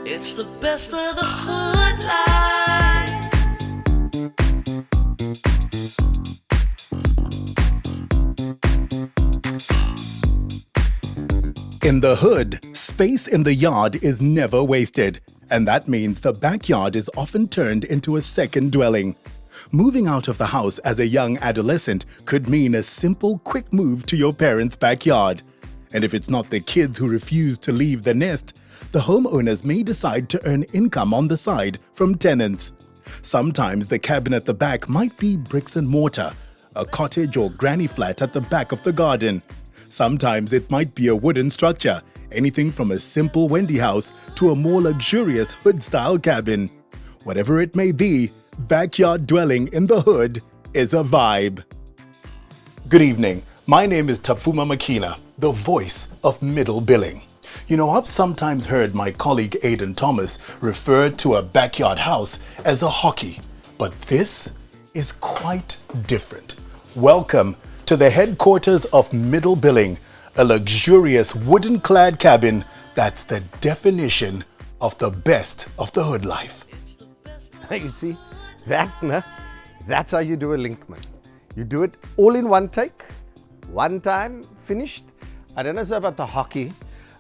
It's the best of the hood life. In the hood, space in the yard is never wasted, and that means the backyard is often turned into a second dwelling. Moving out of the house as a young adolescent could mean a simple, quick move to your parents' backyard. And if it's not the kids who refuse to leave the nest, the homeowners may decide to earn income on the side from tenants. Sometimes the cabin at the back might be bricks and mortar, a cottage or granny flat at the back of the garden. Sometimes it might be a wooden structure, anything from a simple Wendy house to a more luxurious hood-style cabin. Whatever it may be, backyard dwelling in the hood is a vibe. Good evening. My name is Tafuma Makina, the voice of middle billing. You know, I've sometimes heard my colleague Aidan Thomas refer to a backyard house as a hokkie, but this is quite different. Welcome to the headquarters of middle billing, a luxurious wooden-clad cabin that's the definition of the best of the hood life. You see, that's how you do a Linkman. You do it all in one take, one time, finished. I don't know so about the hokkie.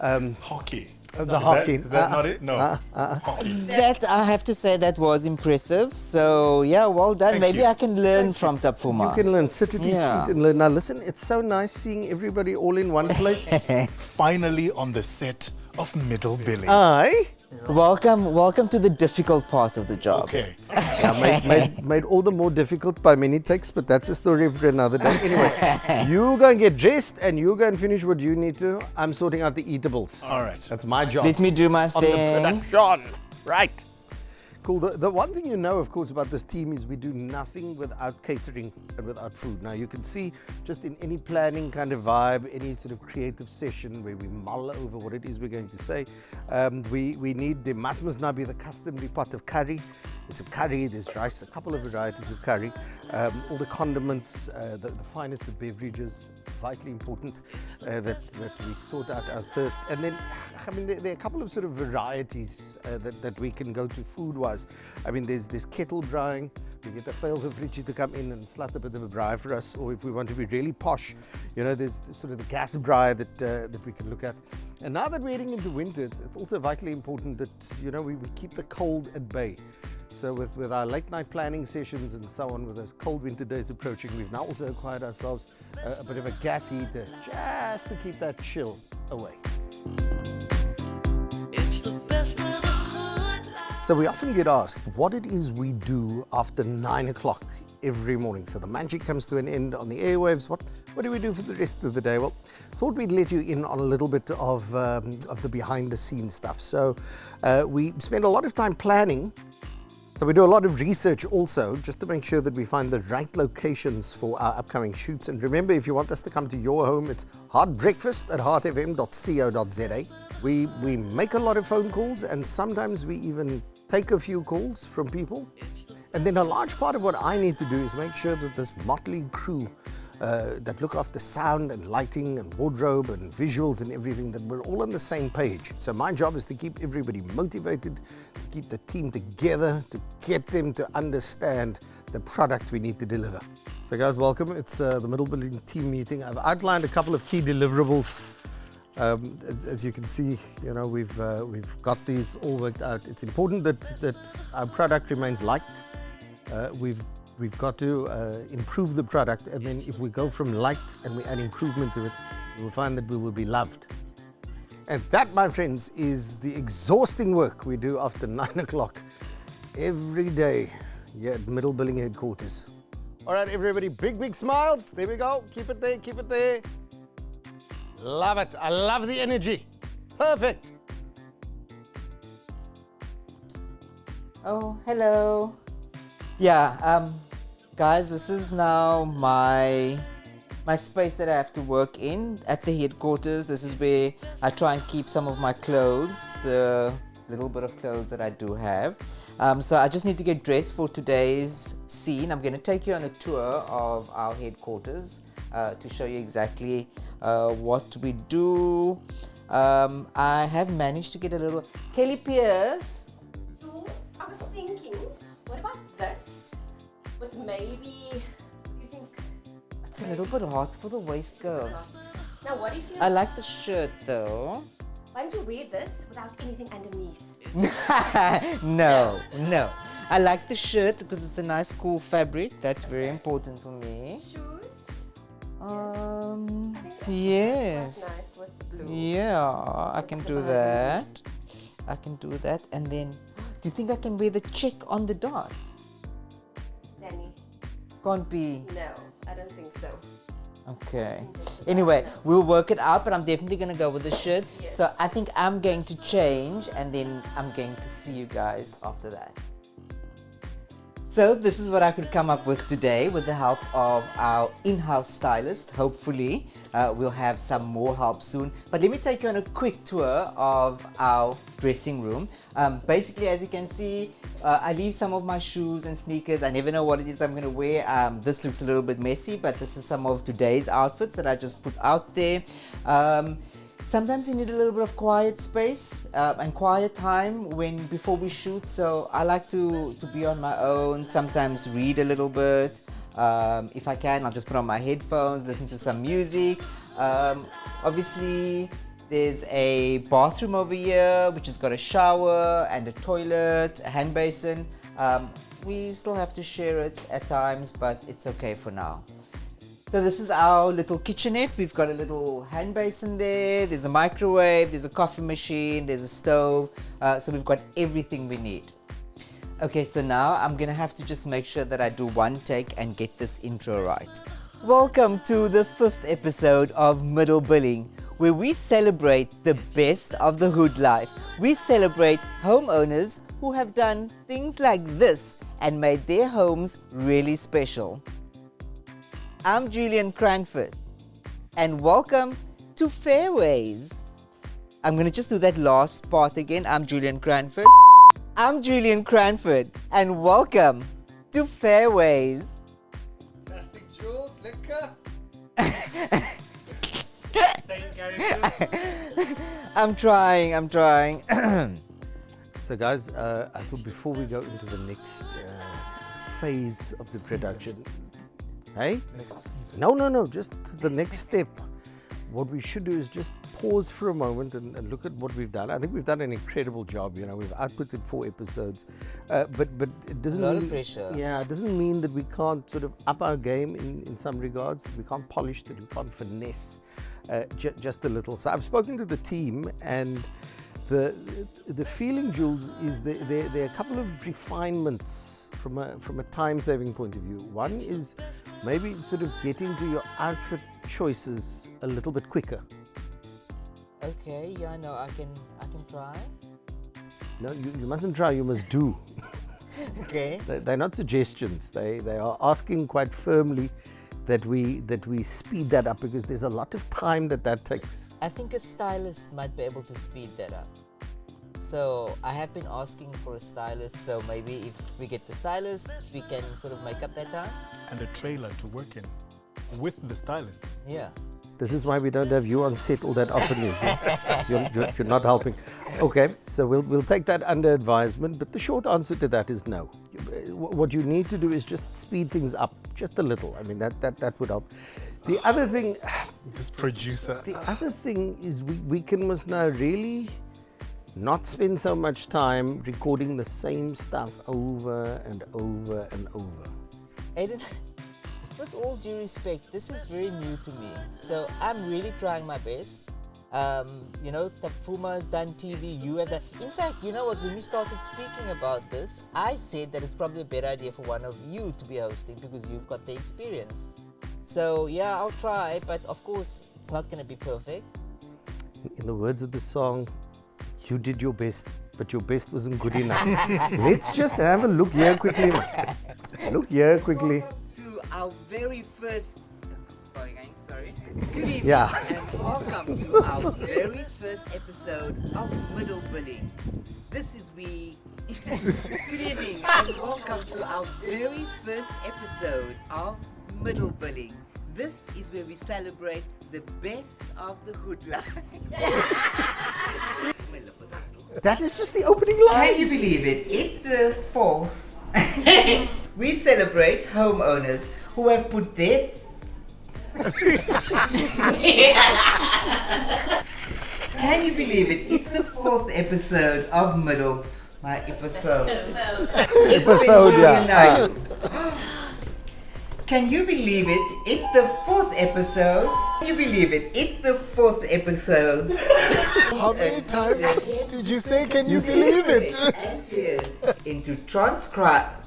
Hokkie. The hokkie. Is that not it? No. Hokkie. That, I have to say, that was impressive. So, yeah, well done. Thank Maybe you. I can learn from Tapfuma. You can learn, sit at his Yeah. feet and learn. Now listen, it's so nice seeing everybody all in one place. Finally on the set of middle billing. Aye. Welcome to the difficult part of the job. Okay. Yeah, made all the more difficult by many takes, but that's a story for another day. Anyway, you go and get dressed and you go and finish what you need to. I'm sorting out the eatables. All right. That's my job. Let me do my on the thing. production. Right. Cool. The one thing you know, of course, about this team is we do nothing without catering and without food. Now, you can see just in any planning kind of vibe, any sort of creative session where we mull over what it is we're going to say, we need, there must now be the customary pot of curry. There's a curry, there's rice, a couple of varieties of curry, all the condiments, the finest of beverages, vitally important that we sort out our thirst. And then, I mean, there are a couple of sort of varieties that we can go to food-wise. I mean, there's kettle drying. We get the fails of Richie to come in and slat a bit of a braai for us. Or if we want to be really posh, you know, there's sort of the gas braai that we can look at. And now that we're heading into winter, it's also vitally important that, you know, we keep the cold at bay. So with our late night planning sessions and so on, with those cold winter days approaching, we've now also acquired ourselves a bit of a gas heater just to keep that chill away. It's the best of the hood life. So we often get asked what it is we do after 9 o'clock every morning. So the magic comes to an end on the airwaves. What do we do for the rest of the day? Well, thought we'd let you in on a little bit of the behind the scenes stuff. So we spend a lot of time planning. So we do a lot of research also, just to make sure that we find the right locations for our upcoming shoots. And remember, if you want us to come to your home, it's heartbreakfast@heartfm.co.za. We make a lot of phone calls, and sometimes we even take a few calls from people. And then a large part of what I need to do is make sure that this motley crew that look after sound and lighting and wardrobe and visuals and everything, that we're all on the same page. So my job is to keep everybody motivated, to keep the team together, to get them to understand the product we need to deliver. So guys, welcome. It's the middle billing team meeting. I've outlined a couple of key deliverables. As you can see, you know, we've got these all worked out. It's important that our product remains liked. We've got to improve the product, and then if we go from liked and we add improvement to it, we will find that we will be loved. And that, my friends, is the exhausting work we do after 9 o'clock every day here at Middle Billing Headquarters. All right, everybody, big smiles. There we go. Keep it there, keep it there. Love it. I love the energy. Perfect. Oh, hello. Yeah, guys, this is now my space that I have to work in at the headquarters. This is where I try and keep some of my clothes, the little bit of clothes that I do have. So I just need to get dressed for today's scene. I'm going to take you on a tour of our headquarters to show you exactly what we do. I have managed to get a little Kelly Pierce. Jules, I was thinking, what about this? With maybe, you think? It's a little bit hot for the waist, girl. Now, what if you? I like the shirt though. Why don't you wear this without anything underneath? No. I like the shirt because it's a nice, cool fabric. That's very important for me. Shoes? Yes. Nice with blue. Yeah, I can do that. I can do that. And then, do you think I can wear the check on the darts? Danny, Can't be. no, I don't think so. Okay. Anyway, we'll work it out, but I'm definitely going to go with the shirt. Yes. So I think I'm going to change and then I'm going to see you guys after that. So this is what I could come up with today with the help of our in-house stylist. Hopefully, we'll have some more help soon. But let me take you on a quick tour of our dressing room. Basically, as you can see, I leave some of my shoes and sneakers. I never know what it is I'm going to wear. This looks a little bit messy, but this is some of today's outfits that I just put out there. Sometimes you need a little bit of quiet space and quiet time before we shoot. So I like to be on my own. Sometimes read a little bit. If I can, I'll just put on my headphones, listen to some music. Obviously, there's a bathroom over here which has got a shower and a toilet, a hand basin. We still have to share it at times, but it's okay for now. So this is our little kitchenette. We've got a little hand basin there. There's a microwave, there's a coffee machine, there's a stove. So we've got everything we need. Okay, so now I'm gonna have to just make sure that I do one take and get this intro right. Welcome to the 5th episode of Middle Billing, where we celebrate the best of the hood life. We celebrate homeowners who have done things like this and made their homes really special. I'm Julian Cranford, and welcome to Fairways. I'm going to just do that last part again. I'm Julian Cranford. I'm Julian Cranford, and welcome to Fairways. Fantastic, Jules. Lekker. I'm trying. So guys, I thought before we go into the next phase of the production, hey? No, just the next step. What we should do is just pause for a moment and look at what we've done. I think we've done an incredible job. You know, we've outputted 4 episodes, but it doesn't A lot mean, of pressure. Yeah, it doesn't mean that we can't sort of up our game in some regards. We can't polish it, we can't finesse just a little. So I've spoken to the team, and the feeling, Jules, is there are a couple of refinements from a time-saving point of view. One is maybe sort of getting to your outfit choices a little bit quicker. Okay, yeah, no, I can try. No, you mustn't try, you must do. Okay. They're not suggestions. They are asking quite firmly that we speed that up, because there's a lot of time that takes. I think a stylist might be able to speed that up. So I have been asking for a stylist, so maybe if we get the stylist, we can sort of make up that time. And a trailer to work in with the stylist. Yeah. This is why we don't have you on set all that often, you see. So you're not helping. Okay, so we'll take that under advisement, but the short answer to that is no. What you need to do is just speed things up just a little. I mean, that would help. The other thing, This producer. the other thing is we must now really not spend so much time recording the same stuff over and over and over. Aiden, with all due respect, this is very new to me. So I'm really trying my best. You know, Tafuma has done TV, you have done. In fact, you know what, when we started speaking about this, I said that it's probably a better idea for one of you to be hosting because you've got the experience. So yeah, I'll try, but of course, it's not going to be perfect. In the words of the song, you did your best, but your best wasn't good enough. Let's just have a look here quickly. Look here quickly. Welcome to our very first. Sorry. Good evening, Yeah. and welcome to our very first episode of Middle Billing. This is we. Good evening, and welcome to our very first episode of Middle Billing. This is where we celebrate the best of the hood life. That is just the opening line. Can you believe it? It's the 4th. We celebrate homeowners who have put their Can you believe it? It's the 4th episode of Middle. My episode. Yeah. Can you believe it? It's the 4th episode. Can you believe it? It's the 4th episode. How many times did you say, can you believe it? Cheers. Into transcribing.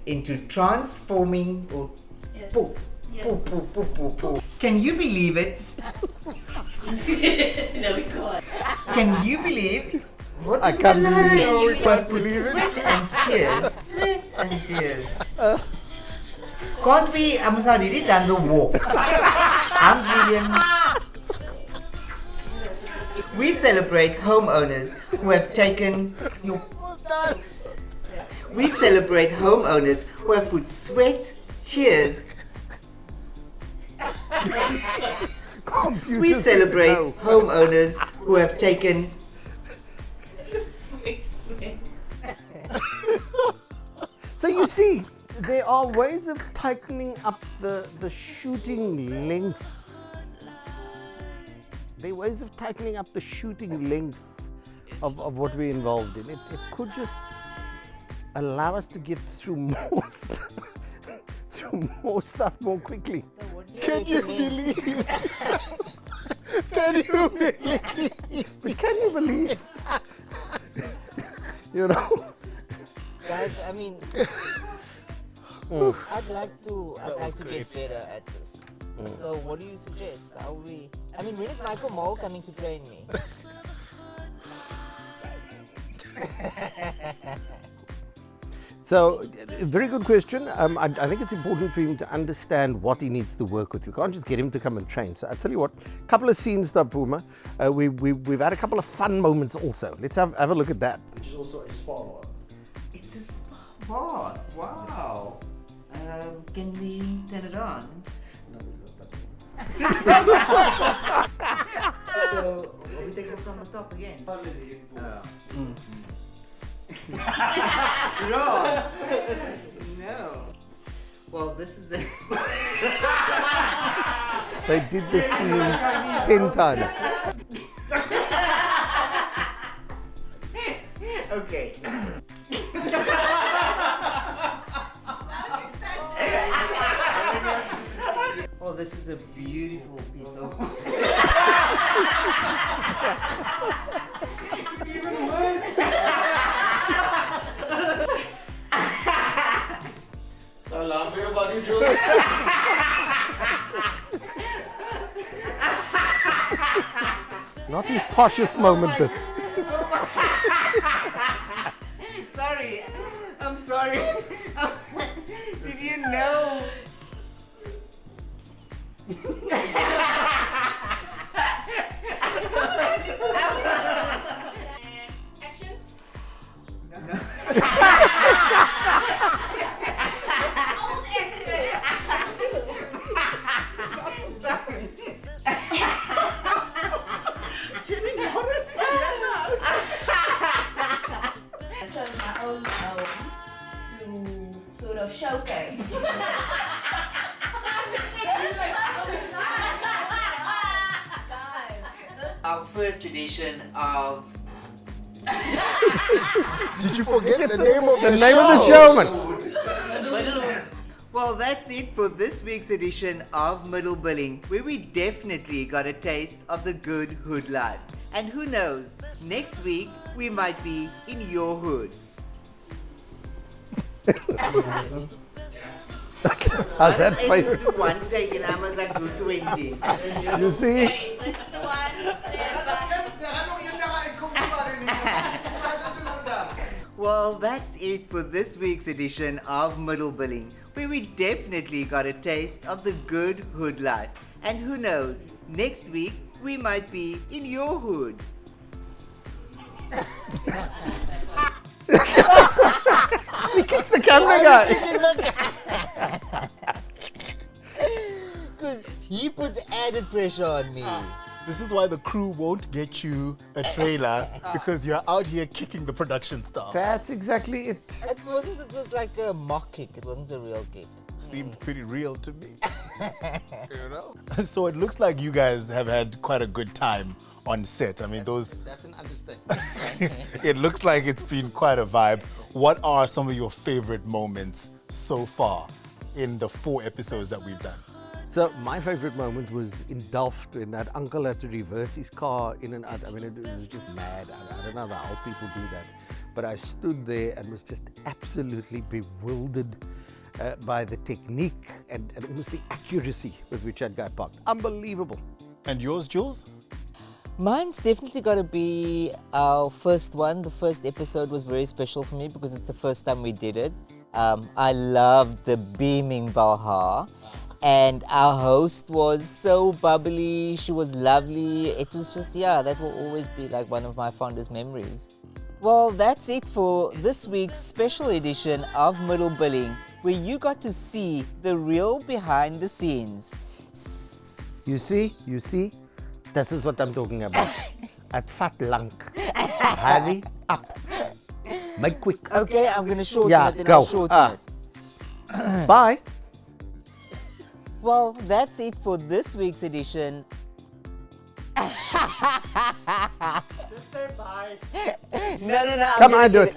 Into transforming. Or Yes. poo. Yes. Poo, poo, poo, poo, poo. Can you believe it? No, we can't. Can you believe? What I is can't the believe line? it. No, we can't believe it. Sweat and tears. Sweat and tears. Can't we? I'm sorry, did it done the walk. I'm Julian. We celebrate homeowners who have taken your. We celebrate homeowners who have put sweat, tears. Computer We says celebrate no. homeowners who have taken. So you see, there are ways of tightening up the shooting length. There are ways of tightening up the shooting length of what we're involved in. It could just allow us to get through more stuff more quickly. Can you believe it? Can you believe it? But can you believe? You know? Guys, I mean, I'd like to get better at this. So, what do you suggest? How we? I mean, when is Michael Mole coming to train me? So, very good question. I think it's important for him to understand what he needs to work with. You can't just get him to come and train. So, I tell you what, a couple of scenes, Puma. We've had a couple of fun moments also. Let's have a look at that. It's also a spa bar. It's a spa bath. Wow. Can we turn it on? So, are we taking it from the top again? Wrong. No. Well, this is it. They did this scene 10 times. Okay. Oh, this is a beautiful piece of. Even worse. So alarm for your body, Jules. Not his poshest moment, this. Sorry. I'm sorry. Did you know? Action. Old action. Sorry. I chose my own home to sort of showcase. Our first edition of. Did you forget the name of The name of the show, man. Well, that's it for this week's edition of Middle Billing, where we definitely got a taste of the good hood life. And who knows, next week we might be in your hood. How's that It face? is one day in Amazon good 20. You see? This is the one. Stand by. Well, that's it for this week's edition of Middle Billing, where we definitely got a taste of the good hood life. And who knows, next week we might be in your hood. He kicks the camera guy. He puts added pressure on me. This is why the crew won't get you a trailer because you're out here kicking the production staff. That's exactly it. It was like a mock kick. It wasn't a real kick. Seemed pretty real to me. You know? So it looks like you guys have had quite a good time on set. I mean, That's an understatement. it looks like it's been quite a vibe. What are some of your favorite moments so far in the 4 episodes that we've done? So my favorite moment was in Delft when that uncle had to reverse his car in and out. I mean, it was just mad. I don't know how people do that. But I stood there and was just absolutely bewildered by the technique and almost the accuracy with which that guy parked. Unbelievable. And yours, Jules? Mine's definitely got to be our first one. The first episode was very special for me because it's the first time we did it. I loved the beaming Balha. And our host was so bubbly, she was lovely. It was just, that will always be like one of my fondest memories. Well, that's it for this week's special edition of Middle Billing, where you got to see the real behind the scenes. You see? This is what I'm talking about. At fat lank. Hurry up. Make quick. Okay, I'm going to shorten Yeah, it, then go. I'll shorten it. Bye. Well, that's it for this week's edition. Just say bye. No. Come on, do it.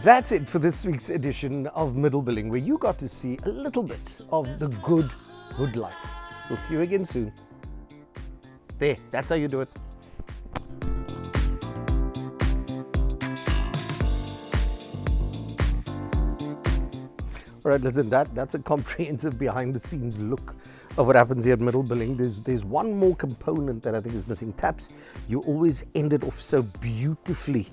That's it for this week's edition of Middle Billing, where you got to see a little bit of the good life. We'll see you again soon. There, that's how you do it. All right, listen, that's a comprehensive behind-the-scenes look of what happens here at Middle Billing. There's one more component that I think is missing. Taps, you always end it off so beautifully.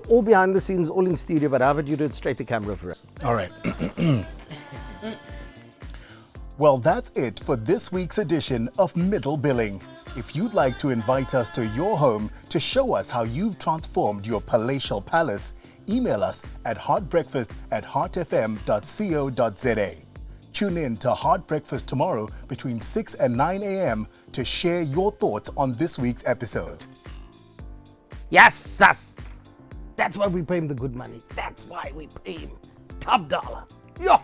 All behind the scenes, all in studio, but how about you do it straight to camera for us? All right. Well, that's it for this week's edition of Middle Billing. If you'd like to invite us to your home to show us how you've transformed your palatial palace, email us at heartbreakfast@heartfm.co.za. Tune in to Heart Breakfast tomorrow between 6 and 9 a.m. to share your thoughts on this week's episode. Yes, sus. That's why we pay him the good money. That's why we pay him top dollar. Yeah.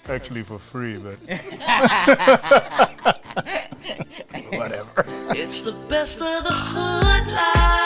Actually for free, but whatever. It's the best of the hood life.